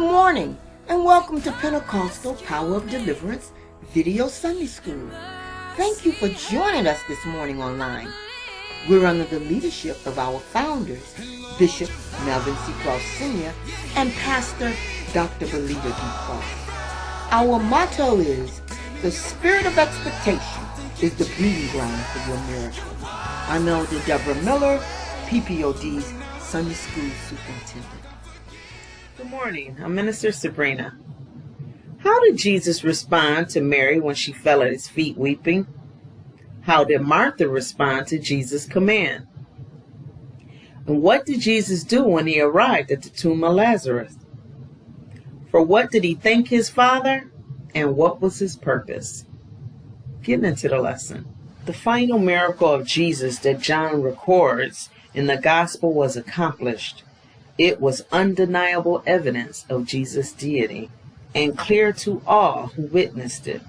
morning and welcome to Pentecostal Power of Deliverance Video Sunday School. Thank you for joining us this morning online. We're under the leadership of our founders, Bishop Melvin C. Cross Sr. and Pastor Dr. Believer D. Cross. Our motto is, the spirit of expectation is the breeding ground for your miracle. I'm Elder Deborah Miller, PPOD's Sunday School Superintendent. Good morning. I'm Minister Sabrina. How did Jesus respond to Mary when she fell at his feet weeping? How did Martha respond to Jesus' command? And what did Jesus do when he arrived at the tomb of Lazarus? For what did he thank his Father? And what was his purpose? Getting into the lesson. The final miracle of Jesus that John records in the gospel was accomplished. It was undeniable evidence of Jesus' deity and clear to all who witnessed it.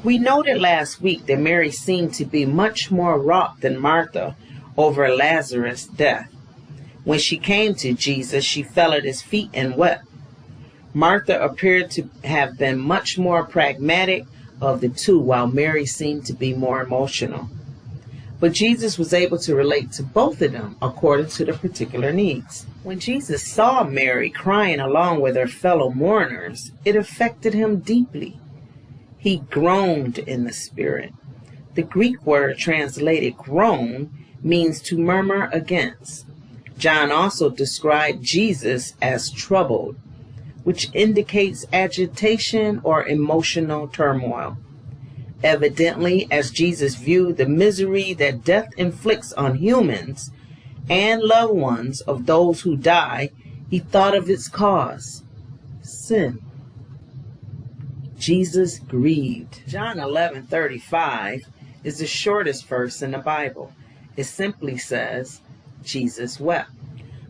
We noted last week that Mary seemed to be much more wrought than Martha over Lazarus' death. When she came to Jesus, she fell at his feet and wept. Martha appeared to have been much more pragmatic of the two, while Mary seemed to be more emotional. But Jesus was able to relate to both of them according to their particular needs. When Jesus saw Mary crying along with her fellow mourners, it affected him deeply. He groaned in the spirit. The Greek word translated groan means to murmur against. John also described Jesus as troubled, which indicates agitation or emotional turmoil. Evidently, as Jesus viewed the misery that death inflicts on humans and loved ones of those who die, he thought of its cause, sin. Jesus grieved. John 11:35 is the shortest verse in the Bible. It simply says, Jesus wept.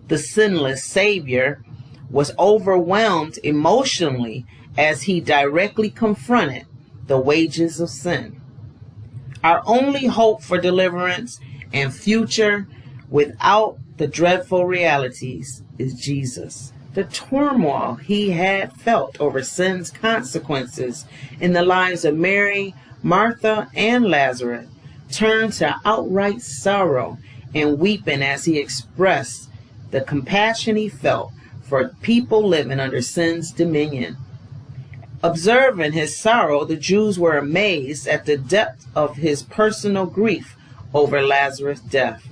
The sinless Savior was overwhelmed emotionally as he directly confronted the wages of sin. Our only hope for deliverance and future without the dreadful realities is Jesus. The turmoil he had felt over sin's consequences in the lives of Mary, Martha, and Lazarus turned to outright sorrow and weeping as he expressed the compassion he felt for people living under sin's dominion. Observing his sorrow, the Jews were amazed at the depth of his personal grief over Lazarus' death.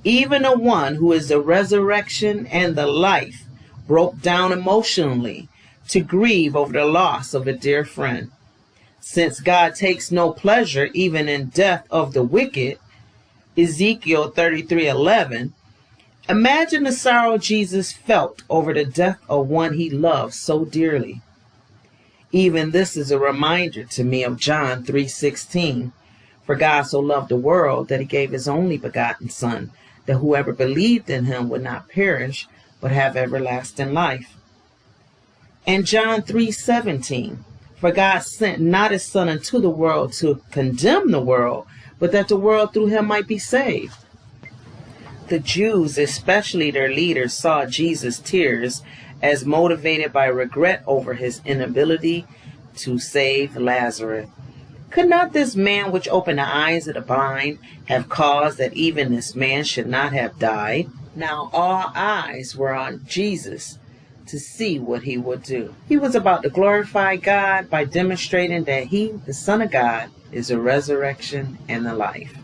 Even the one who is the resurrection and the life broke down emotionally to grieve over the loss of a dear friend. Since God takes no pleasure even in death of the wicked, Ezekiel 33:11, imagine the sorrow Jesus felt over the death of one he loved so dearly. Even this is a reminder to me of John 3:16. For God so loved the world that he gave his only begotten Son, that whoever believed in him would not perish, but have everlasting life. And John 3:17. For God sent not his Son into the world to condemn the world, but that the world through him might be saved. The Jews, especially their leaders, saw Jesus' tears as motivated by regret over his inability to save Lazarus. Could not this man which opened the eyes of the blind have caused that even this man should not have died? Now all eyes were on Jesus to see what he would do. He was about to glorify God by demonstrating that he, the Son of God, is the resurrection and the life.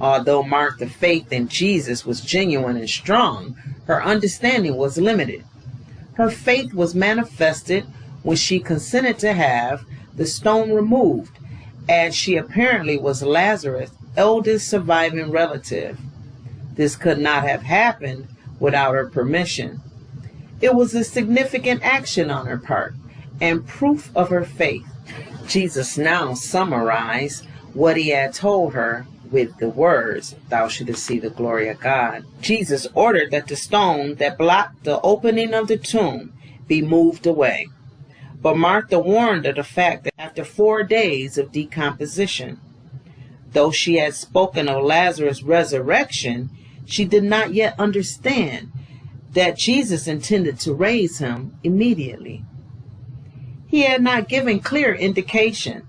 Although Martha's faith in Jesus was genuine and strong, her understanding was limited. Her faith was manifested when she consented to have the stone removed, as she apparently was Lazarus' eldest surviving relative. This could not have happened without her permission. It was a significant action on her part and proof of her faith. Jesus now summarized what he had told her with the words, "Thou shouldest see the glory of God." Jesus ordered that the stone that blocked the opening of the tomb be moved away. But Martha warned of the fact that after 4 days of decomposition, though she had spoken of Lazarus' resurrection, she did not yet understand that Jesus intended to raise him immediately. He had not given clear indication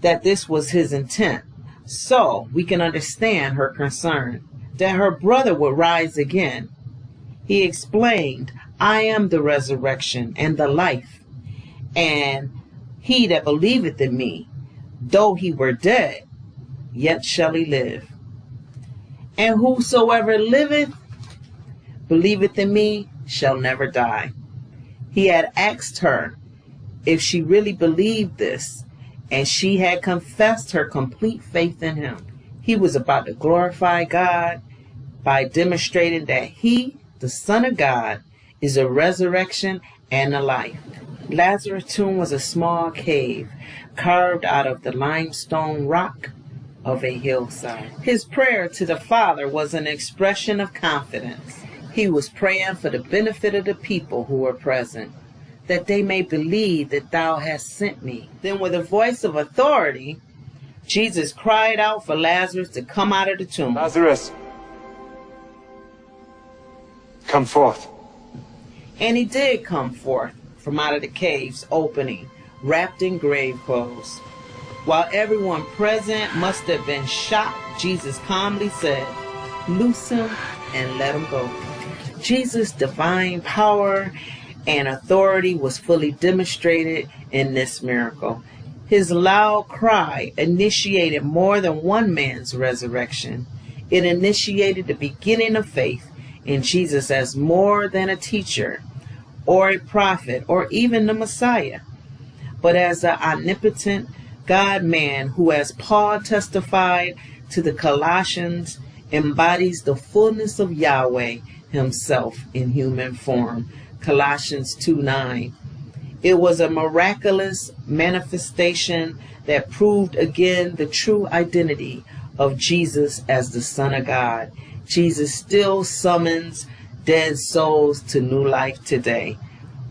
that this was his intent, so we can understand her concern that her brother would rise again. He explained, "I am the resurrection and the life, and he that believeth in me, though he were dead, yet shall he live. And whosoever liveth, believeth in me, shall never die." He had asked her if she really believed this, and she had confessed her complete faith in him. He was about to glorify God by demonstrating that he, the Son of God, is a resurrection and a life. Lazarus' tomb was a small cave carved out of the limestone rock of a hillside. His prayer to the Father was an expression of confidence. He was praying for the benefit of the people who were present, that they may believe that thou hast sent me. Then with a voice of authority, Jesus cried out for Lazarus to come out of the tomb. "Lazarus, come forth." And he did come forth from out of the cave's opening, wrapped in grave clothes. While everyone present must have been shocked, Jesus calmly said, "Loose him and let him go." Jesus' divine power and authority was fully demonstrated in this miracle. His loud cry initiated more than one man's resurrection. It initiated the beginning of faith in Jesus as more than a teacher or a prophet or even the Messiah, but as an omnipotent God-man who, as Paul testified to the Colossians, embodies the fullness of Yahweh himself in human form. Colossians 2:9. It was a miraculous manifestation that proved again the true identity of Jesus as the Son of God. Jesus still summons dead souls to new life today.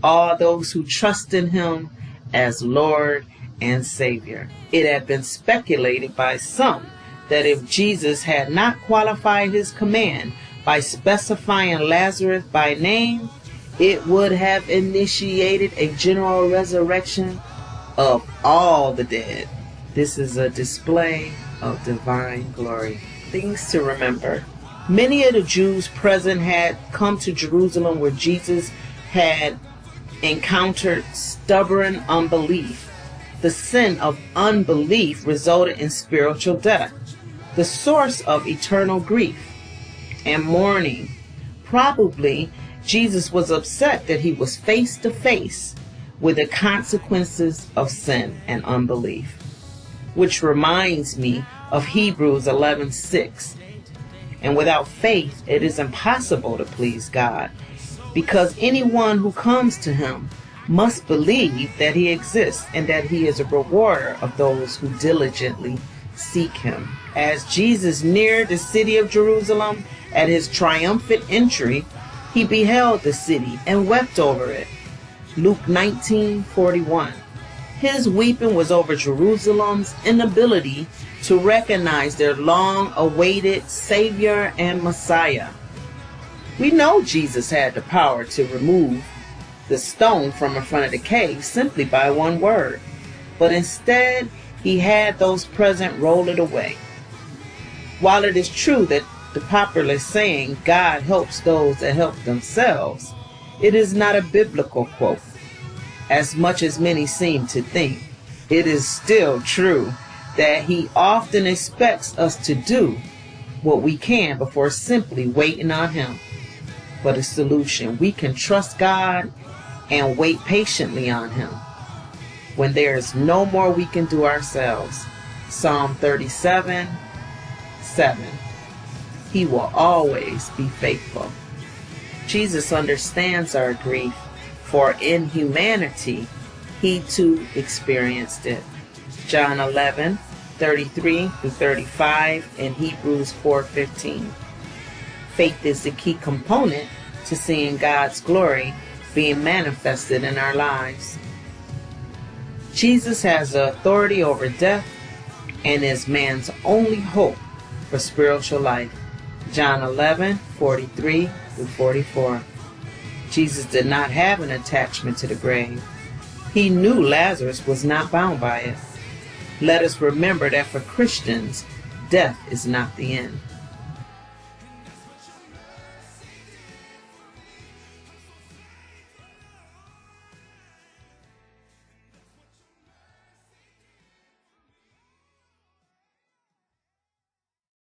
All those who trust in him as Lord and Savior. It had been speculated by some that if Jesus had not qualified his command by specifying Lazarus by name, it would have initiated a general resurrection of all the dead. This is a display of divine glory. Things to remember. Many of the Jews present had come to Jerusalem where Jesus had encountered stubborn unbelief. The sin of unbelief resulted in spiritual death, the source of eternal grief and mourning. Probably Jesus was upset that he was face to face with the consequences of sin and unbelief, which reminds me of Hebrews 11:6. And without faith it is impossible to please God, because anyone who comes to him must believe that he exists and that he is a rewarder of those who diligently seek him. As Jesus neared the city of Jerusalem at his triumphant entry, he beheld the city and wept over it. Luke 19:41. His weeping was over Jerusalem's inability to recognize their long-awaited Savior and Messiah. We know Jesus had the power to remove the stone from in front of the cave simply by one word, but instead he had those present roll it away. While it is true that the popular saying, "God helps those that help themselves," it is not a biblical quote, as much as many seem to think. It is still true that he often expects us to do what we can before simply waiting on him for the solution. We can trust God and wait patiently on him when there is no more we can do ourselves. Psalm 37:7. He will always be faithful. Jesus understands our grief, for in humanity he too experienced it. John 11:33-35 and Hebrews 4:15. Faith is the key component to seeing God's glory being manifested in our lives. Jesus has the authority over death and is man's only hope for spiritual life. John 11:43-44. Jesus did not have an attachment to the grave. He knew Lazarus was not bound by it. Let us remember that for Christians, death is not the end.